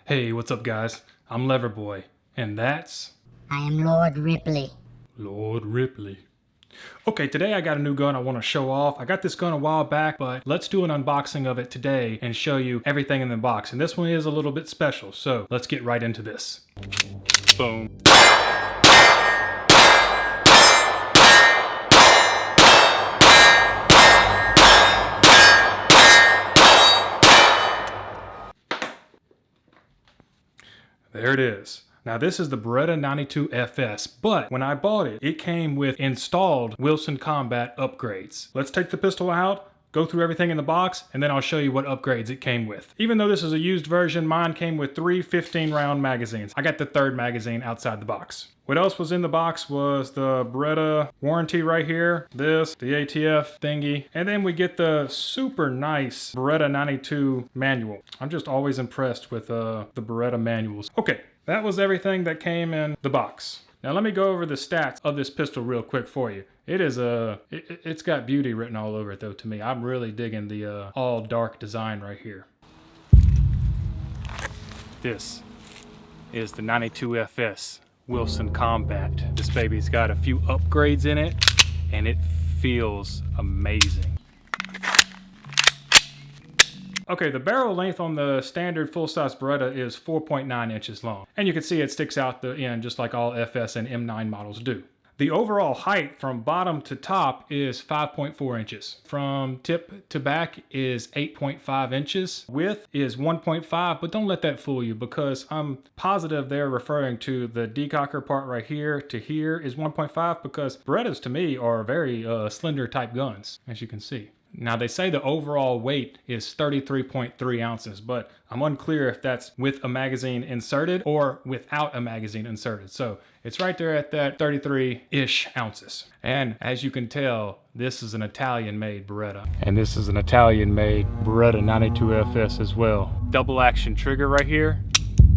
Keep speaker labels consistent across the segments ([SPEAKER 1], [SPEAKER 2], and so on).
[SPEAKER 1] Hey, what's up guys? I'm Leverboy, and that's
[SPEAKER 2] I am Lord Ripley.
[SPEAKER 1] Lord Ripley. Okay, today I got a new gun I want to show off. I got this gun a while back, but let's do an unboxing of it today and show you everything in the box. And this one is a little bit special, so let's get right into this. Boom. There it is. Now this is the Beretta 92FS, but when I bought it, it came with installed Wilson Combat upgrades. Let's take the pistol out, go through everything in the box, and then I'll show you what upgrades it came with. Even though this is a used version, mine came with 3 15-round magazines. I got the third magazine outside the box. What else was in the box was the Beretta warranty right here, this, the ATF thingy, and then we get the super nice Beretta 92 manual. I'm just always impressed with the Beretta manuals. Okay, that was everything that came in the box. Now let me go over the stats of this pistol real quick for you. It's got beauty written all over it though to me. I'm really digging the all dark design right here. This is the 92FS Wilson Combat. This baby's got a few upgrades in it and it feels amazing. Okay, the barrel length on the standard full-size Beretta is 4.9 inches long. And you can see it sticks out the end just like all FS and M9 models do. The overall height from bottom to top is 5.4 inches. From tip to back is 8.5 inches. Width is 1.5, but don't let that fool you because I'm positive they're referring to the decocker part right here to here is 1.5 because Berettas to me are very slender type guns, as you can see. Now they say the overall weight is 33.3 ounces, but I'm unclear if that's with a magazine inserted or without a magazine inserted. So it's right there at that 33-ish ounces. And as you can tell, this is an Italian-made Beretta. And this is an Italian-made Beretta 92FS as well. Double action trigger right here,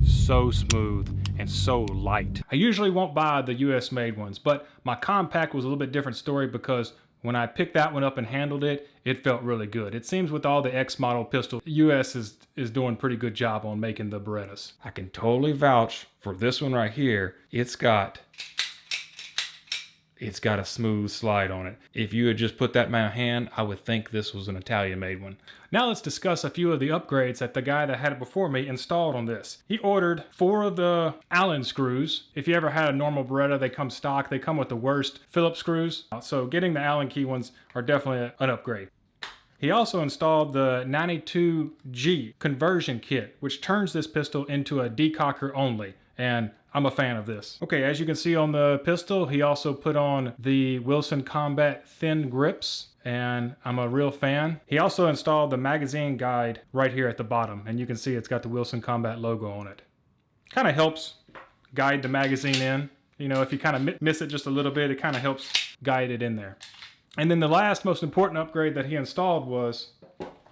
[SPEAKER 1] so smooth and so light. I usually won't buy the US made ones, but my compact was a little bit different story because when I picked that one up and handled it, it felt really good. It seems with all the X model pistols, US is doing a pretty good job on making the Berettas. I can totally vouch for this one right here. It's got a smooth slide on it. If you had just put that in my hand, I would think this was an Italian made one. Now let's discuss a few of the upgrades that the guy that had it before me installed on this. He ordered 4 of the Allen screws. If you ever had a normal Beretta, they come stock. They come with the worst Phillips screws. So getting the Allen key ones are definitely an upgrade. He also installed the 92G conversion kit, which turns this pistol into a decocker only. And I'm a fan of this. Okay, as you can see on the pistol, he also put on the Wilson Combat thin grips, and I'm a real fan. He also installed the magazine guide right here at the bottom, and you can see it's got the Wilson Combat logo on it. Kind of helps guide the magazine in. You know, if you kind of miss it just a little bit, it kind of helps guide it in there. And then the last most important upgrade that he installed was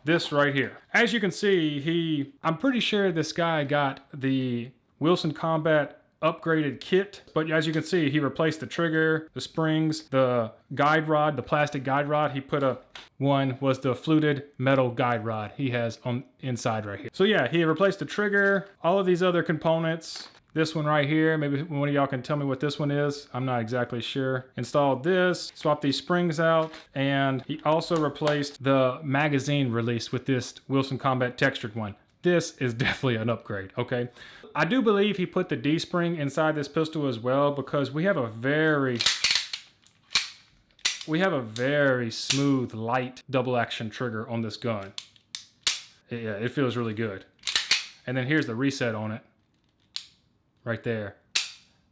[SPEAKER 1] this right here. As you can see, I'm pretty sure this guy got the Wilson Combat upgraded kit, but as you can see, he replaced the trigger, the springs, the guide rod, the plastic guide rod. He put one was the fluted metal guide rod he has on inside right here. So yeah, he replaced the trigger, all of these other components. This one right here, maybe one of y'all can tell me what this one is. I'm not exactly sure. Installed this, swapped these springs out, and he also replaced the magazine release with this Wilson Combat textured one. This is definitely an upgrade, okay? I do believe he put the D-spring inside this pistol as well because we have a very smooth, light double action trigger on this gun. Yeah, it feels really good. And then here's the reset on it. Right there.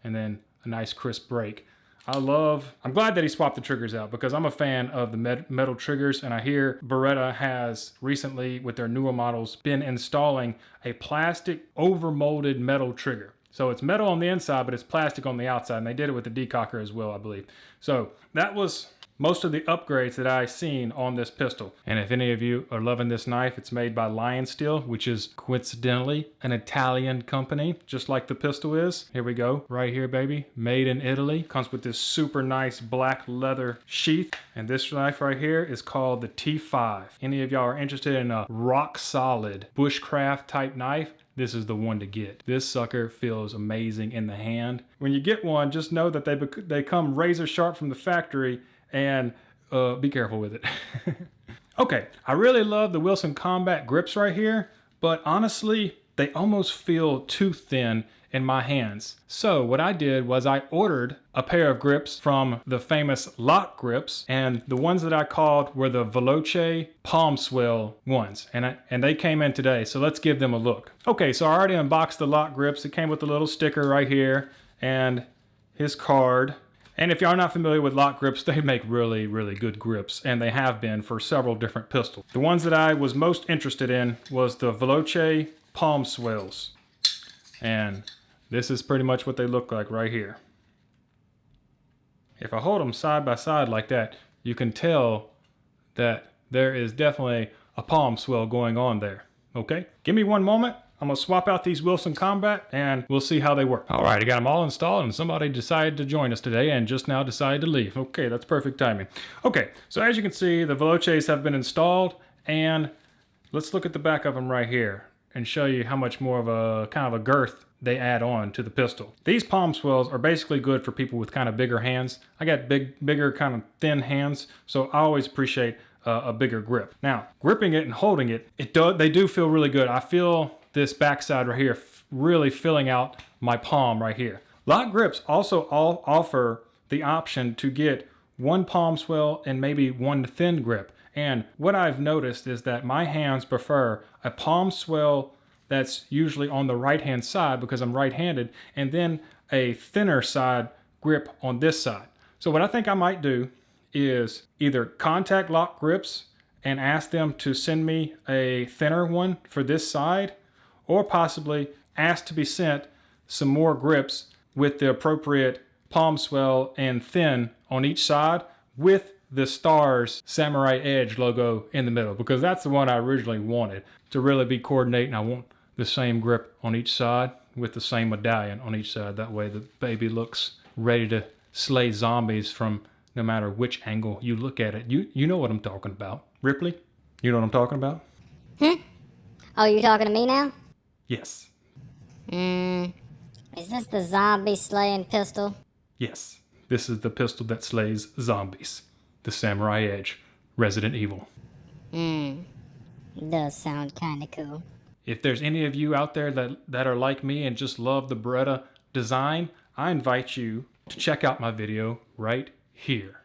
[SPEAKER 1] And then a nice crisp break. I'm glad that he swapped the triggers out because I'm a fan of the metal triggers, and I hear Beretta has recently, with their newer models, been installing a plastic overmolded metal trigger. So it's metal on the inside, but it's plastic on the outside, and they did it with the decocker as well, I believe. So that was most of the upgrades that I've seen on this pistol. And if any of you are loving this knife, it's made by Lion Steel, which is coincidentally an Italian company, just like the pistol is. Here we go, right here, baby. Made in Italy. Comes with this super nice black leather sheath. And this knife right here is called the T5. Any of y'all are interested in a rock solid bushcraft type knife? this is the one to get. This sucker feels amazing in the hand. When you get one, just know that they come razor sharp from the factory, and be careful with it. Okay, I really love the Wilson Combat grips right here, but honestly, they almost feel too thin in my hands. So what I did was I ordered a pair of grips from the famous LOK grips, and the ones that I called were the Veloce palm swell ones, and they came in today, so let's give them a look. Okay, so I already unboxed the LOK grips. It came with a little sticker right here and his card. And if y'all are not familiar with LOK grips, they make really, really good grips, and they have been for several different pistols. The ones that I was most interested in was the Veloce palm swells, and this is pretty much what they look like right here. If I hold them side by side like that, you can tell that there is definitely a palm swell going on there. Okay, give me one moment. I'm gonna swap out these Wilson Combat and we'll see how they work. All right, I got them all installed, and somebody decided to join us today and just now decided to leave. Okay, that's perfect timing. Okay, so as you can see, the Veloces have been installed, and let's look at the back of them right here and show you how much more of a kind of a girth they add on to the pistol. These palm swells are basically good for people with kind of bigger hands. I got bigger kind of thin hands, so I always appreciate a bigger grip. Now, gripping it and holding it, they do feel really good. I feel this backside right here really filling out my palm right here. LOK grips also offer the option to get one palm swell and maybe one thin grip. And what I've noticed is that my hands prefer a palm swell that's usually on the right hand side because I'm right-handed, and then a thinner side grip on this side. So what I think I might do is either contact LOK grips and ask them to send me a thinner one for this side, or possibly ask to be sent some more grips with the appropriate palm swell and thin on each side with the Stars Samurai Edge logo in the middle, because that's the one I originally wanted to really be coordinating. I want the same grip on each side with the same medallion on each side. That way the baby looks ready to slay zombies from no matter which angle you look at it. You know what I'm talking about. Ripley, you know what I'm talking about?
[SPEAKER 2] Oh, you talking to me now?
[SPEAKER 1] Yes.
[SPEAKER 2] Is this the zombie slaying pistol?
[SPEAKER 1] Yes. This is the pistol that slays zombies. The Samurai Edge. Resident Evil.
[SPEAKER 2] Does sound kinda cool.
[SPEAKER 1] If there's any of you out there that are like me and just love the Beretta design, I invite you to check out my video right here.